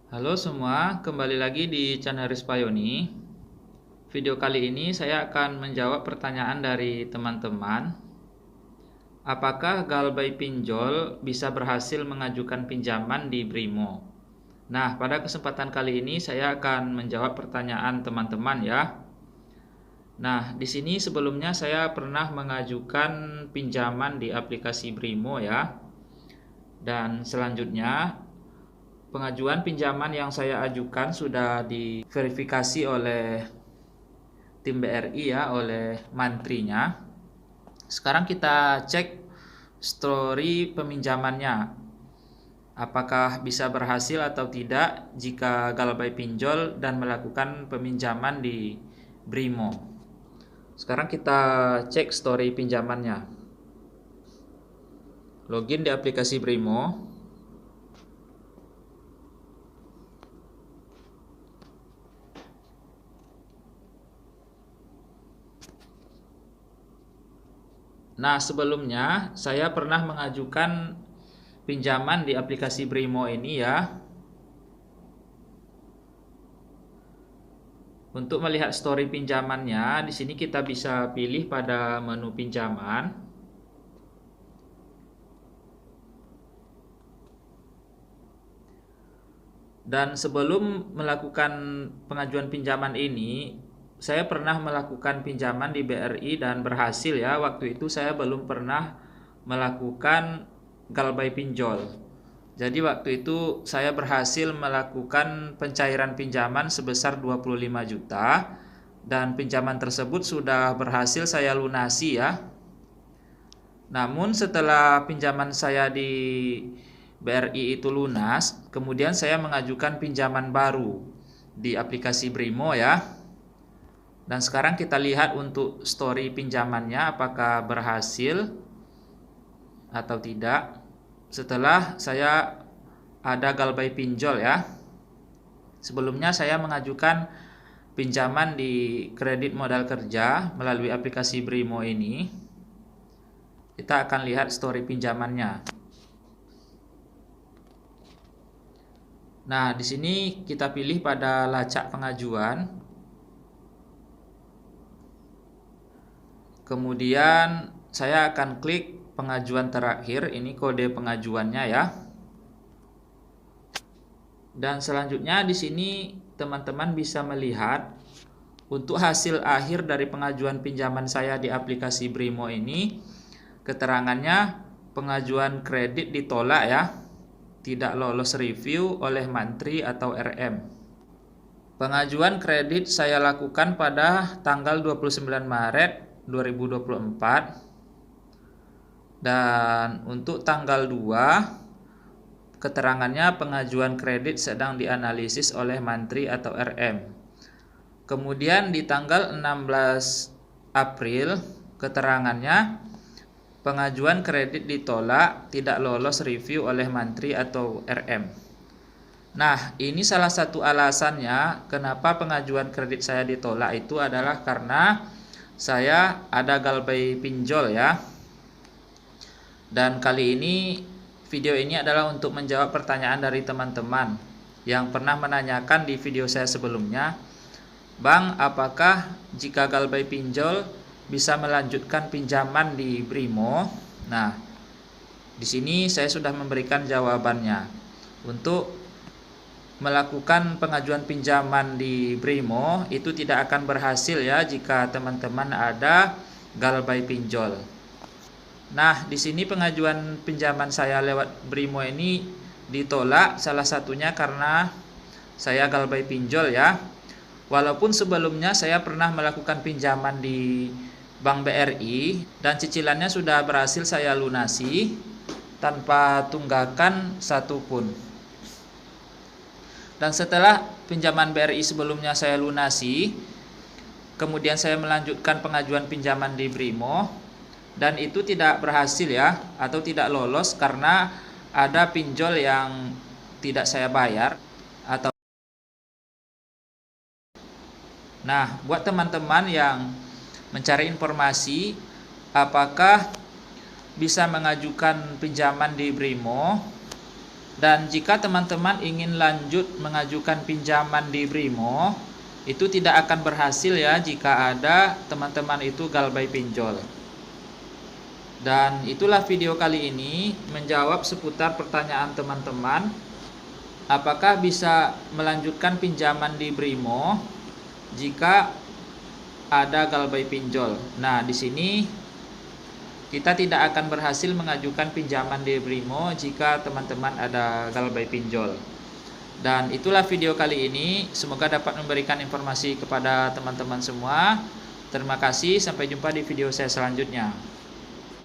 Halo semua, kembali lagi di channel Rispayoni. Video kali ini saya akan menjawab pertanyaan dari teman-teman. Apakah Galbay Pinjol bisa berhasil mengajukan pinjaman di Brimo? Nah, pada kesempatan kali ini saya akan menjawab pertanyaan teman-teman ya. Nah, di sini sebelumnya saya pernah mengajukan pinjaman di aplikasi Brimo ya. Dan selanjutnya pengajuan pinjaman yang saya ajukan sudah diverifikasi oleh tim BRI ya, oleh mantrinya. Sekarang kita cek story peminjamannya. Apakah bisa berhasil atau tidak jika Galbay pinjol dan melakukan peminjaman di Brimo. Sekarang kita cek story pinjamannya. Login di aplikasi Brimo. Nah, sebelumnya saya pernah mengajukan pinjaman di aplikasi Brimo ini ya. Untuk melihat story pinjamannya, di sini kita bisa pilih pada menu pinjaman. Dan sebelum melakukan pengajuan pinjaman ini, saya pernah melakukan pinjaman di BRI dan berhasil ya. Waktu itu saya belum pernah melakukan Galbay pinjol. Jadi waktu itu saya berhasil melakukan pencairan pinjaman sebesar 25 juta dan pinjaman tersebut sudah berhasil saya lunasi ya. Namun setelah pinjaman saya di BRI itu lunas, kemudian saya mengajukan pinjaman baru di aplikasi Brimo ya. Dan sekarang kita lihat untuk story pinjamannya apakah berhasil atau tidak. Setelah saya ada Galbay pinjol ya. Sebelumnya saya mengajukan pinjaman di kredit modal kerja melalui aplikasi Brimo ini. Kita akan lihat story pinjamannya. Nah, di sini kita pilih pada lacak pengajuan. Kemudian saya akan klik pengajuan terakhir, ini kode pengajuannya ya. Dan selanjutnya di sini teman-teman bisa melihat untuk hasil akhir dari pengajuan pinjaman saya di aplikasi Brimo ini, keterangannya pengajuan kredit ditolak ya, tidak lolos review oleh mantri atau RM. Pengajuan kredit saya lakukan pada tanggal 29 Maret 2024. Dan untuk tanggal 2 keterangannya pengajuan kredit sedang dianalisis oleh mantri atau RM. Kemudian di tanggal 16 April keterangannya pengajuan kredit ditolak, tidak lolos review oleh mantri atau RM. Nah, ini salah satu alasannya kenapa pengajuan kredit saya ditolak itu adalah karena saya ada Galbay pinjol ya. Dan kali ini video ini adalah untuk menjawab pertanyaan dari teman-teman yang pernah menanyakan di video saya sebelumnya, Bang, apakah jika Galbay pinjol bisa melanjutkan pinjaman di Brimo? Nah, di sini saya sudah memberikan jawabannya. Untuk melakukan pengajuan pinjaman di Brimo itu tidak akan berhasil ya jika teman-teman ada Galbay pinjol. Nah, di sini pengajuan pinjaman saya lewat Brimo ini ditolak, salah satunya karena saya Galbay pinjol ya. Walaupun sebelumnya saya pernah melakukan pinjaman di Bank BRI dan cicilannya sudah berhasil saya lunasi tanpa tunggakan satupun. Dan setelah pinjaman BRI sebelumnya saya lunasi, kemudian saya melanjutkan pengajuan pinjaman di Brimo, dan itu tidak berhasil ya, atau tidak lolos karena ada pinjol yang tidak saya bayar atau. Nah, buat teman-teman yang mencari informasi apakah bisa mengajukan pinjaman di Brimo, Dan jika teman-teman ingin lanjut mengajukan pinjaman di Brimo, itu tidak akan berhasil ya jika ada teman-teman itu galbay pinjol. Dan itulah video kali ini menjawab seputar pertanyaan teman-teman, apakah bisa melanjutkan pinjaman di Brimo jika ada galbay pinjol. Nah, di sini kita tidak akan berhasil mengajukan pinjaman di Brimo jika teman-teman ada galbay pinjol. Dan itulah video kali ini, semoga dapat memberikan informasi kepada teman-teman semua. Terima kasih, sampai jumpa di video saya selanjutnya.